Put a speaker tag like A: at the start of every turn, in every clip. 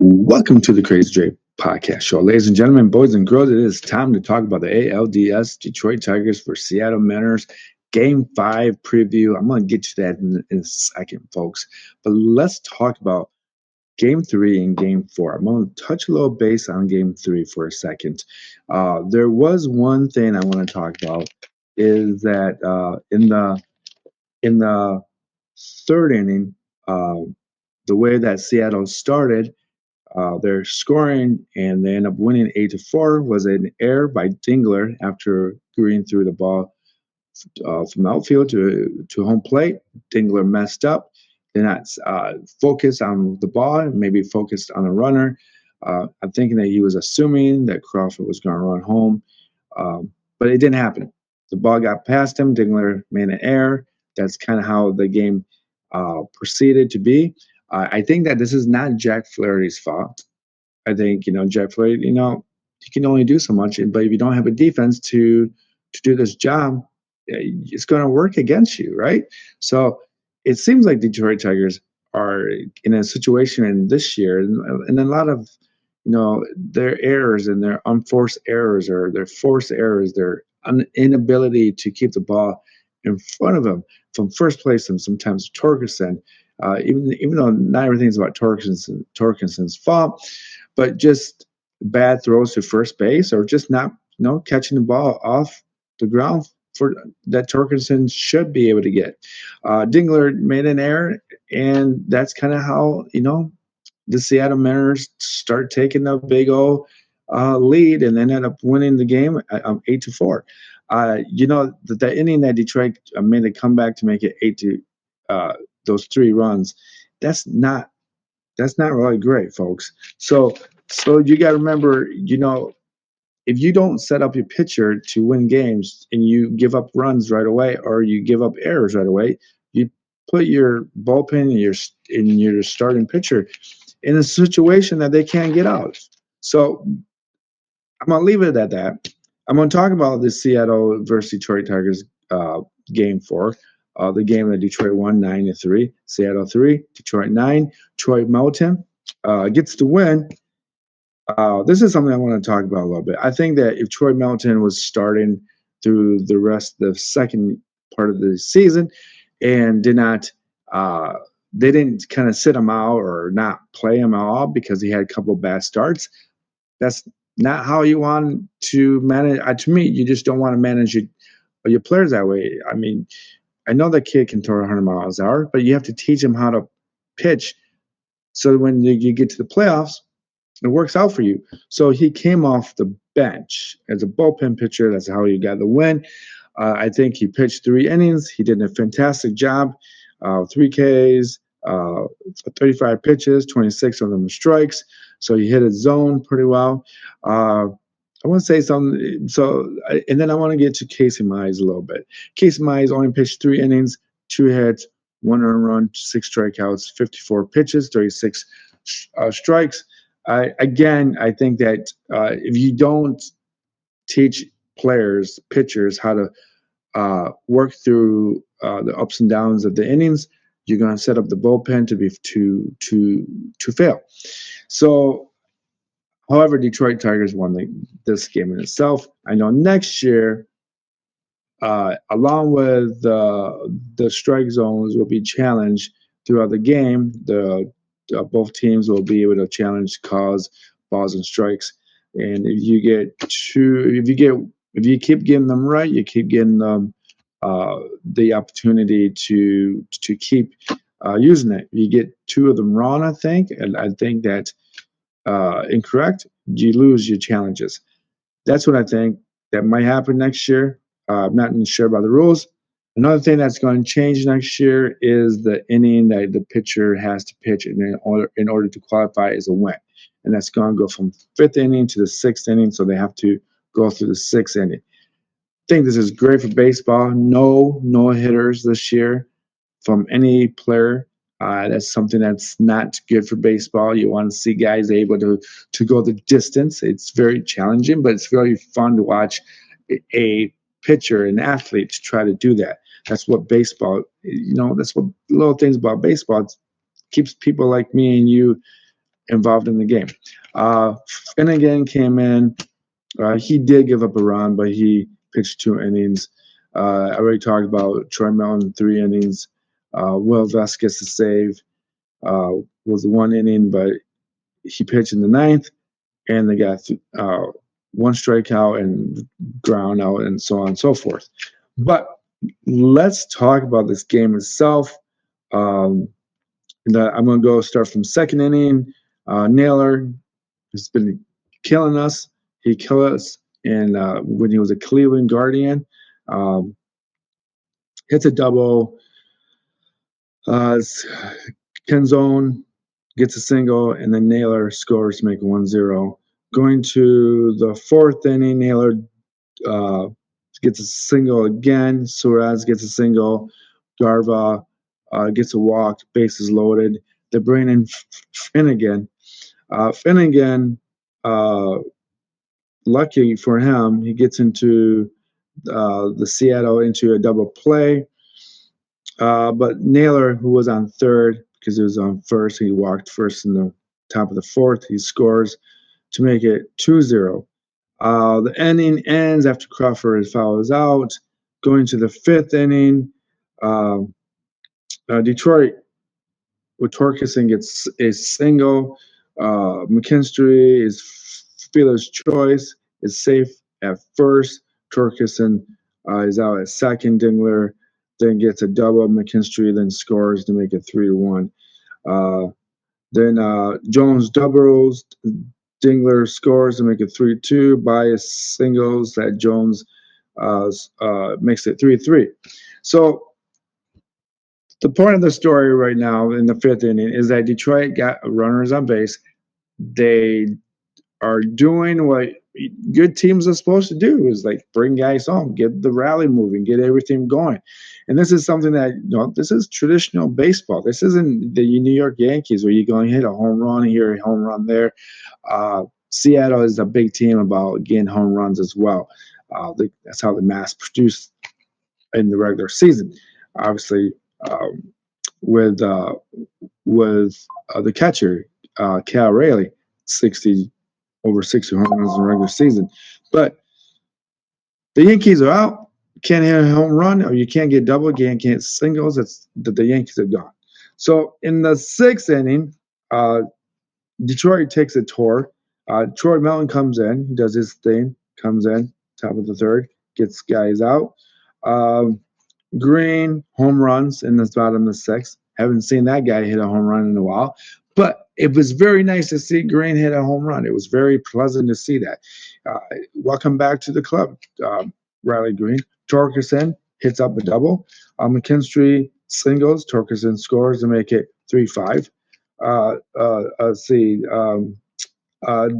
A: Welcome to the Crazy J podcast show. Ladies and gentlemen, boys and girls, it is time to talk about the ALDS Detroit Tigers for Seattle Mariners Game 5 preview. I'm going to get to that in a second, folks. But let's talk about Game 3 and Game 4. I'm going to touch a little base on Game 3 for a second. There was one thing I want to talk about is that in the third inning, the way that Seattle started, their scoring, and they end up winning 8-4. Was an error by Dingler after green through the ball from outfield to home plate. Dingler messed up. Did not focus on the ball, maybe focused on a runner. I'm thinking that he was assuming that Crawford was going to run home, but it didn't happen. The ball got past him. Dingler made an error. That's kind of how the game proceeded to be. I think that this is not Jack Flaherty's fault. I think, Jack Flaherty, you can only do so much, but if you don't have a defense to do this job, it's going to work against you, right? So it seems like Detroit Tigers are in a situation in this year, and a lot of, their errors and their unforced errors or their forced errors, their inability to keep the ball in front of them from first place, and sometimes Torkelson, even though not everything's about Torkelson's fault, but just bad throws to first base or just not, catching the ball off the ground for that Torkelson should be able to get. Dingler made an error, and that's kind of how, the Seattle Mariners start taking a big old lead and then end up winning the game 8-4. The inning that Detroit made a comeback to make it 8 to those 3 runs. That's not really great, folks. So you got to remember, if you don't set up your pitcher to win games and you give up runs right away or you give up errors right away, you put your bullpen and your starting pitcher in a situation that they can't get out. So I'm going to leave it at that. I'm going to talk about the Seattle versus Detroit Tigers Game 4. The game that Detroit won 9-3, Seattle 3, Detroit 9. Troy Melton gets the win. This is something I want to talk about a little bit. I think that if Troy Melton was starting through the rest of the second part of the season and they didn't kind of sit him out or not play him out because he had a couple of bad starts, that's not how you want to manage. To me, you just don't want to manage your players that way. I mean, I know that kid can throw 100 miles an hour, but you have to teach him how to pitch so when you get to the playoffs, it works out for you. So he came off the bench as a bullpen pitcher. That's how he got the win. I think he pitched 3 innings. He did a fantastic job. 3 Ks, 35 pitches, 26 of them were strikes. So he hit his zone pretty well. I want to say something. And then I want to get to Casey Mize a little bit. Casey Mize only pitched 3 innings, 2 hits, 1 earned run, 6 strikeouts, 54 pitches, 36 strikes. I think that if you don't teach pitchers, how to work through the ups and downs of the innings, you're going to set up the bullpen to fail. So, however, Detroit Tigers won this game in itself. I know next year, along with the strike zones, will be challenged throughout the game. Both teams will be able to challenge calls, balls, and strikes. And if you keep getting them right, you keep getting them the opportunity to keep using it. You get 2 of them wrong, I think, and I think that incorrect, you lose your challenges. That's what I think that might happen next year. I'm not sure about the rules. Another thing that's going to change next year is the inning that the pitcher has to pitch in order to qualify as a win. And that's going to go from 5th inning to the 6th inning, so they have to go through the 6th inning. I think this is great for baseball. No hitters this year from any player. That's something that's not good for baseball. You want to see guys able to go the distance. It's very challenging, but it's very fun to watch a pitcher, an athlete, to try to do that. That's what baseball, that's what little things about baseball keeps people like me and you involved in the game. Finnegan came in. He did give up a run, but he pitched 2 innings. I already talked about Troy Melton, 3 innings. Will Vest gets a save. Was 1 inning, but he pitched in the ninth, and they got 1 strikeout and ground out, and so on and so forth. But let's talk about this game itself. I'm going to go start from second inning. Naylor has been killing us. He killed us when he was a Cleveland Guardian. Hits a double. Kenzone gets a single, and then Naylor scores to make it 1-0. Going to the fourth inning, Naylor gets a single again. Suarez gets a single. Garva gets a walk. Bases loaded. They bring in Finnegan. Finnegan, lucky for him, he gets into the Seattle into a double play. But Naylor, who was on third because he was on first, he walked first in the top of the fourth. He scores to make it 2-0. The inning ends after Crawford fouls out. Going to the fifth inning, Detroit with Torkelson gets a single. McKinstry is fielder's choice, is safe at first. Torkelson is out at second. Dingler then gets a double. McKinstry then scores to make it 3-1. Then Jones doubles. Dingler scores to make it 3-2. Bias singles that Jones makes it 3-3. So the point of the story right now in the fifth inning is that Detroit got runners on base. They are doing what good teams are supposed to do, is like bring guys home, get the rally moving, get everything going. And this is something that, this is traditional baseball. This isn't the New York Yankees where you're going to hit a home run here, a home run there. Seattle is a big team about getting home runs as well. That's how they mass produce in the regular season. Obviously, with the catcher, Cal Raleigh, over 60 home runs in the regular season. But the Yankees are out. Can't hit a home run, or you can't get double, can't get singles. It's that the Yankees are gone. So in the sixth inning, Detroit takes a tour. Troy Melton comes in. He does his thing, comes in, top of the third, gets guys out. Green, home runs in the bottom of the sixth. Haven't seen that guy hit a home run in a while. But it was very nice to see Green hit a home run. It was very pleasant to see that. Welcome back to the club, Riley Green. Torkelson hits up a double. McKinstry singles. Torkelson scores to make it 3-5. Let's see. Kingler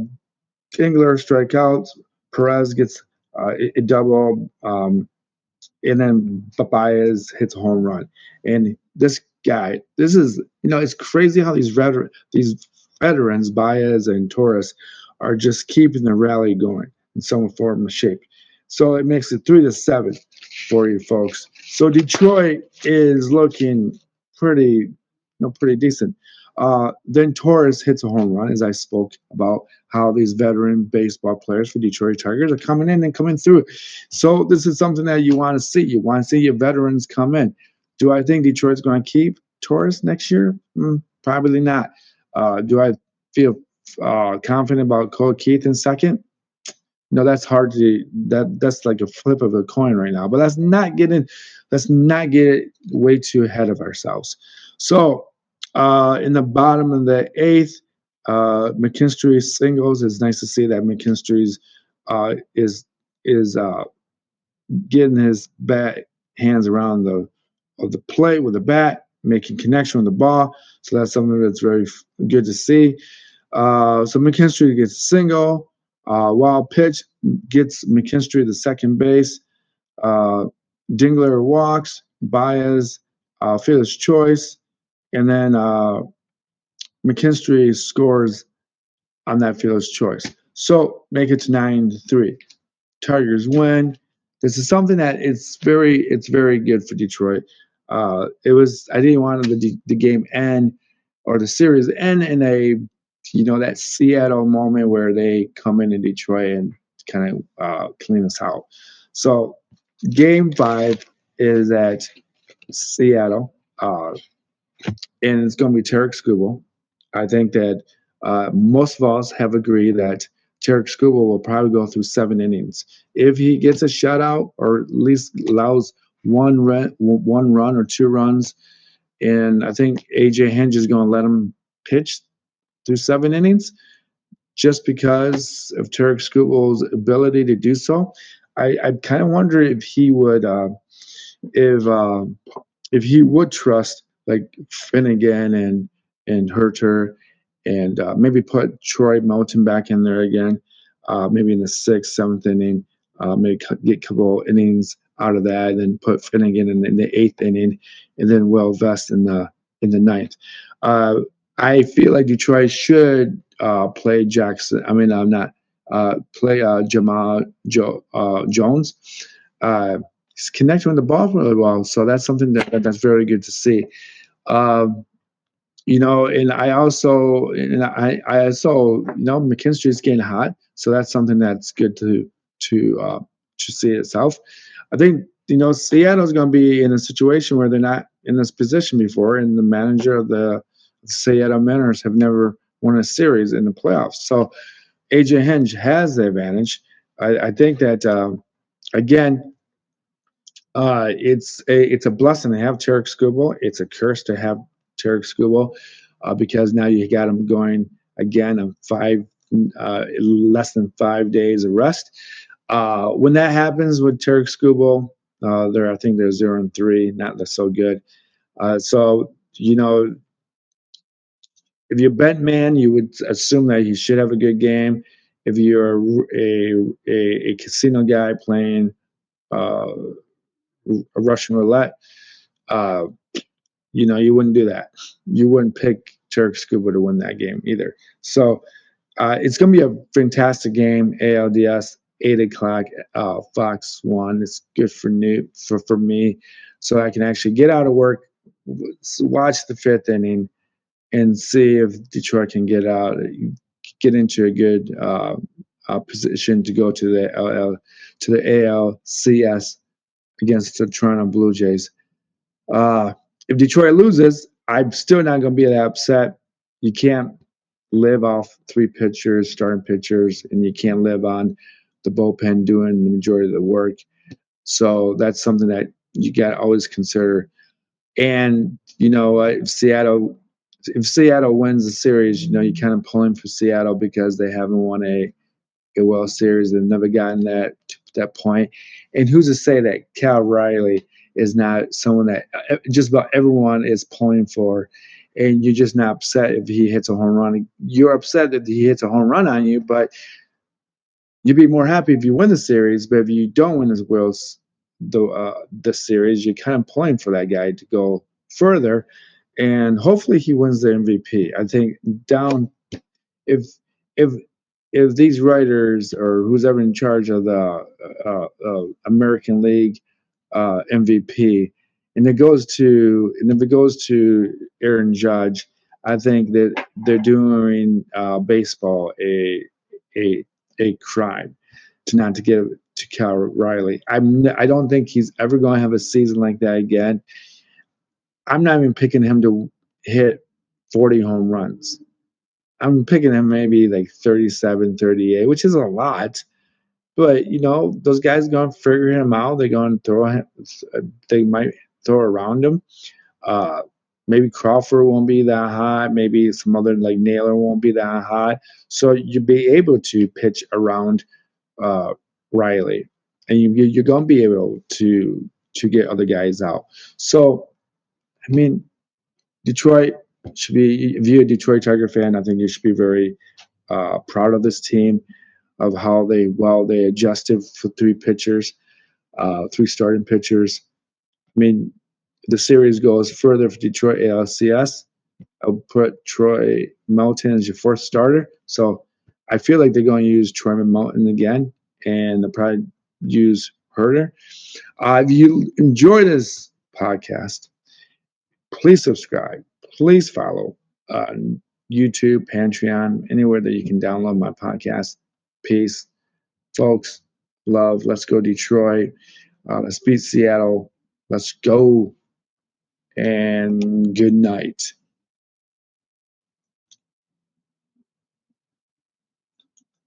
A: strikeouts. Perez gets a double. And then Baez hits a home run. And this guy, it's crazy how these veterans, Baez and Torres, are just keeping the rally going in some form of shape. So it makes it 3-7 for you folks. So Detroit is looking pretty decent. Then Torres hits a home run, as I spoke about how these veteran baseball players for Detroit Tigers are coming in and coming through. So this is something that you want to see. You want to see your veterans come in. Do I think Detroit's going to keep Torres next year? Probably not. Do I feel confident about Cole Keith in second? No, that's hard to. That's like a flip of a coin right now. But let's not get way too ahead of ourselves. So in the bottom of the eighth, McKinstry singles. It's nice to see that McKinstry's is getting his hands around the plate with the bat, making connection with the ball. So that's something that's very good to see. So McKinstry gets a single. Wild pitch gets McKinstry the second base. Dingler walks. Baez, fielder's choice. And then McKinstry scores on that fielder's choice. So make it to 9-3. Tigers win. This is something that it's very good for Detroit. I didn't want the game end or the series end in a that Seattle moment where they come into Detroit and kind of clean us out. So game 5 is at Seattle, and it's going to be Tarik Skubal. I think that most of us have agreed that Tarik Skubal will probably go through 7 innings. If he gets a shutout or at least allows one run or 2 runs, and I think AJ Hinge is going to let him pitch through 7 innings just because of Tarik Skubal's ability to do so. I kind of wonder if he would if uh, if he would trust like Finnegan and Herter and maybe put Troy Melton back in there again, maybe in the 6th, 7th inning, maybe get a couple innings out of that, and then put Finnegan in the 8th inning, and then Will Vest in the ninth. Uh, I feel like Detroit should play Jackson. I mean, I'm not play Jones. He's connecting with the ball really well, so that's something that's very good to see. Um, and I also McKinstry's getting hot, so that's something that's good to see itself. I think Seattle's going to be in a situation where they're not in this position before, and the manager of the Seattle Mariners have never won a series in the playoffs. So AJ Hinge has the advantage. I think that again, it's a blessing to have Tarik Skubal. It's a curse to have Tarik Skubal because now you got him going again on less than 5 days of rest. When that happens with Tarik Skubal, I think they're 0-3, not so good. So if you're a bet man, you would assume that he should have a good game. If you're a casino guy playing a Russian roulette, uh, you wouldn't do that. You wouldn't pick Tarik Skubal to win that game either. So it's going to be a fantastic game. ALDS 8 o'clock, Fox 1. It's good for me, so I can actually get out of work, watch the 5th inning, and see if Detroit can get into a good position to go to the ALCS against the Toronto Blue Jays. If Detroit loses, I'm still not going to be that upset. You can't live off 3 pitchers, starting pitchers, and you can't live on the bullpen doing the majority of the work. So that's something that you got to always consider. And if Seattle wins the series, you're kind of pulling for Seattle because they haven't won a World Series. They've never gotten that point. And who's to say that Cal Riley is not someone that just about everyone is pulling for, and you're just not upset if he hits a home run. You're upset that he hits a home run on you, but you'd be more happy if you win the series. But if you don't win the series, you're kind of pulling for that guy to go further, and hopefully he wins the MVP. I think if if if these writers or who's ever in charge of the American League MVP, and if it goes to Aaron Judge, I think that they're doing baseball a crime to give to Cal Riley. I don't think he's ever going to have a season like that again. I'm not even picking him to hit 40 home runs. I'm picking him maybe like 37, 38, which is a lot. But those guys going to figure him out. They're going to throw him. They might throw around him. Uh, Maybe Crawford won't be that hot. Maybe some other like Naylor won't be that hot. So you'll be able to pitch around Riley, and you're going to be able to get other guys out. So I mean, Detroit should be. If you're a Detroit Tiger fan, I think you should be very proud of this team, of how they adjusted for 3 pitchers, 3 starting pitchers. I mean, the series goes further for Detroit ALCS. I'll put Troy Melton as your 4th starter. So I feel like they're going to use Troy Melton again, and they'll probably use Herter. If you enjoy this podcast, please subscribe. Please follow. YouTube, Patreon, anywhere that you can download my podcast. Peace, folks. Love. Let's go Detroit. Let's beat Seattle. Let's go. And good night.